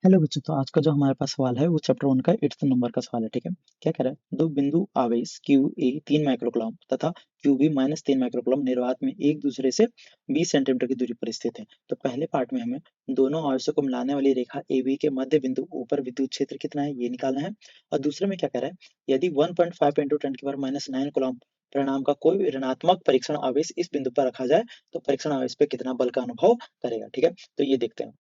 Hello बच्चों। तो आज का जो हमारे पास सवाल है वो चैप्टर 1 का 8th नंबर का सवाल है। ठीक है, क्या कह रहा है, दो बिंदु आवेश क्यू ए 3 माइक्रोकूलम तथा क्यू बी माइनस 3 माइक्रोकूलम निर्वात में एक दूसरे से 20 सेंटीमीटर की दूरी पर स्थित है। तो पहले पार्ट में हमें दोनों आवेशों को मिलाने वाली रेखा ए बी के मध्य बिंदु ऊपर विद्युत क्षेत्र कितना है ये निकालना है। और दूसरे में क्या कह रहा है, यदि 1.5 इंटू 10⁻⁹ कूलम परिणाम का कोई भी ऋणात्मक परीक्षण आवेश इस बिंदु पर रखा जाए तो परीक्षण आवेश पे कितना बल का अनुभव करेगा। ठीक है, तो ये देखते हैं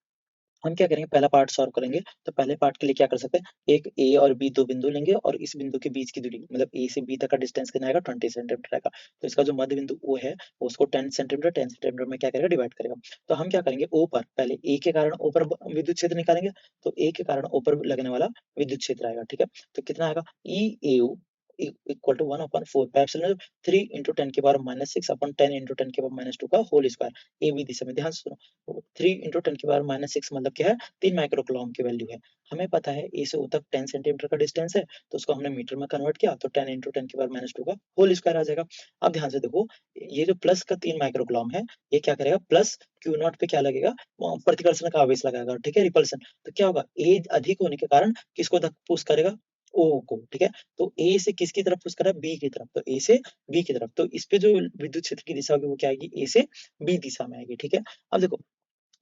हम क्या करेंगे, पहला पार्ट सॉल्व करेंगे। तो पहले पार्ट के लिए क्या कर सकते हैं, एक ए और बी दो बिंदु लेंगे और इस बिंदु के बीच की दूरी मतलब ए से बी तक का डिस्टेंस कितना आएगा, 20 सेंटीमीटर आएगा। तो इसका जो मध्य बिंदु ओ है वो उसको 10 सेंटीमीटर में क्या करेगा, डिवाइड करेगा। तो हम क्या करेंगे, ओ पर पहले ए के कारण ओ पर विद्युत क्षेत्र निकालेंगे। तो ए के कारण ओ पर लगने वाला विद्युत क्षेत्र आएगा। ठीक है, तो कितना आएगा, E A equal to 1/4 pi epsilon 3 into 10⁻⁻6 upon 10 into 10⁻⁻2 का होल स्क्वायर। ए बी दिशा में ध्यान से सुनो, 3 इंटू 10⁻⁻6 मतलब क्या है, 3 माइक्रोकूलम की वैल्यू है। हमें पता है ए से ओ तक 10 सेंटीमीटर का डिस्टेंस है, तो उसको हमने मीटर में कन्वर्ट किया तो 10 इंटू 10⁻⁻2 का होल स्क्वायर आ जाएगा। अब ध्यान से देखो, ये जो प्लस का 3 माइक्रोकूलम है ये क्या करेगा, प्लस क्यू नॉट पे क्या लगेगा, प्रतिकर्षण का आवेश लगाएगा। ठीक है, रिपल्सन। तो क्या होगा, ए अधिक होने के कारण किसको पुश करेगा, ओ को। ठीक है, तो ए से किसकी तरफ पुश कर रहा है, बी की तरफ। तो ए से बी की तरफ, तो इस पे जो विद्युत क्षेत्र की दिशा होगी वो क्या आएगी, ए से बी दिशा में आएगी। ठीक है, अब देखो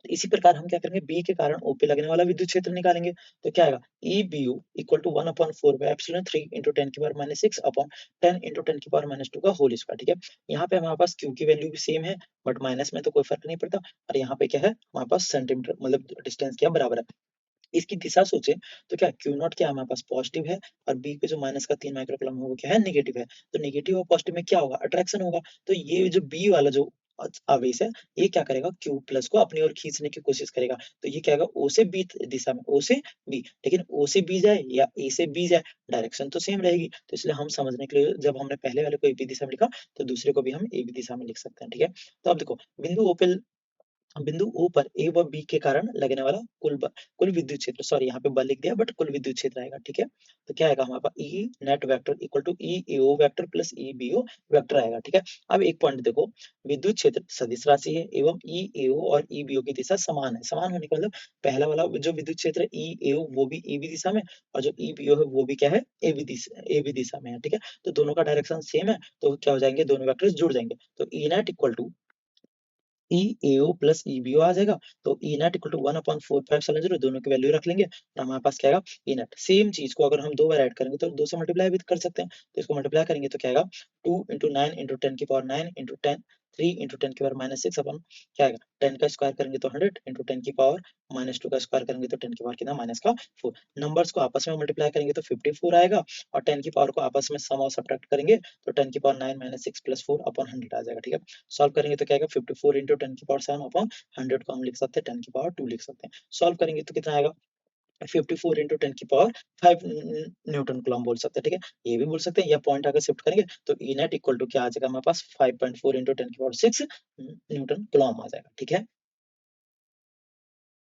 इसी प्रकार हम क्या करेंगे, बी के कारण ओ पे लगने वाला विद्युत क्षेत्र निकालेंगे। तो क्या आएगा, E B U equal to 1/4 by epsilon 3 into 10⁻⁻6 upon 10 into 10⁻⁻2 का होल स्क्वायर। ठीक है, यहाँ पे हमारे पास क्यू की वैल्यू भी सेम है, बट माइनस में तो कोई फर्क नहीं पड़ता। और यहाँ पे क्या है, हमारे पास सेंटीमीटर मतलब डिस्टेंस क्या बराबर है। इसकी दिशा सोचे तो क्या क्यू नॉट क्या हमारे पास पॉजिटिव है और बी पे जो माइनस का 3 माइक्रोकूलम है वो क्या है, नेगेटिव है। तो नेगेटिव और पॉजिटिव में क्या होगा, अट्रैक्शन होगा। तो ये जो बी वाला जो आवेश है ये क्या करेगा, क्यू प्लस को अपनी ओर खींचने की कोशिश करेगा। तो ये क्या होगा, ओ से बी दिशा में, ओ से बी। लेकिन ओ से बी जाए या ए से बी जाए, डायरेक्शन तो सेम रहेगी। तो इसलिए हम समझने के लिए जब हमने पहले वाले को ए बी दिशा में लिखा तो दूसरे को भी हम ए बी दिशा में लिख सकते हैं। ठीक है, तो अब देखो बिंदु ओ पे, बिंदु ओ पर ए व बी के कारण लगने वाला कुल विद्युत क्षेत्र, सॉरी यहाँ पे बल लिख दिया बट कुल विद्युत क्षेत्र आएगा। ठीक है, तो क्या आएगा हमारे पास, E net vector equal to E AO vector plus E BO vector आएगा। ठीक है, अब एक पॉइंट देखो, विद्युत क्षेत्र सदिश राशि है एवं ई एओ और ई बीओ की दिशा समान है। समान होने का मतलब पहला वाला जो विद्युत क्षेत्र है ई एओ वो भी ए बी दिशा में, और जो ई बीओ है वो भी क्या है, ए बी दिशा में है। ठीक है, तो दोनों का डायरेक्शन सेम है, तो क्या हो जाएंगे, दोनों वेक्टर्स जुड़ जाएंगे। तो E net equal to E AO plus E BO आ जाएगा। तो ई नेट इक्वल टू 1/4 दोनों की वैल्यू रख लेंगे और हमारे पास क्या आएगा, ई नेट। सेम चीज को अगर हम दो बार ऐड करेंगे तो दो से मल्टीप्लाई भी कर सकते हैं। तो इसको मल्टीप्लाई करेंगे तो क्या आएगा, 2 इंटू 9 इंटू 10⁻9 इंटू 10 3 इंटू 10⁻⁻6 अपन क्या आएगा, 10 का स्क्वायर करेंगे तो 100 इंटू 10⁻⁻2 का स्क्वायर करेंगे तो 10 की पावर कितना, -4। नंबर्स को आपस में मल्टीप्लाई करेंगे तो 54 आएगा, और 10 की पावर को आपस में सम और सब्ट्रैक्ट करेंगे तो 10⁻9 - 6 + 4 अपॉन 100 आ जाएगा। ठीक है, सॉल्व करेंगे तो क्या आएगा, 54 इंटू 10⁻7 अपॉन 100 को हम लिख सकते हैं 10⁻2 लिख सकते हैं। सॉल्व करेंगे तो कितना आएगा, 54 इंटू 10�5 न्यूटन कूलम बोल सकते हैं। ठीक है, ये भी बोल सकते हैं, या पॉइंट अगर शिफ्ट करेंगे तो ई नेट इक्वल टू क्या आ जाएगा हमारे पास, 5.4 इंटू 10⁻6 न्यूटन कूलम आ जाएगा। ठीक है।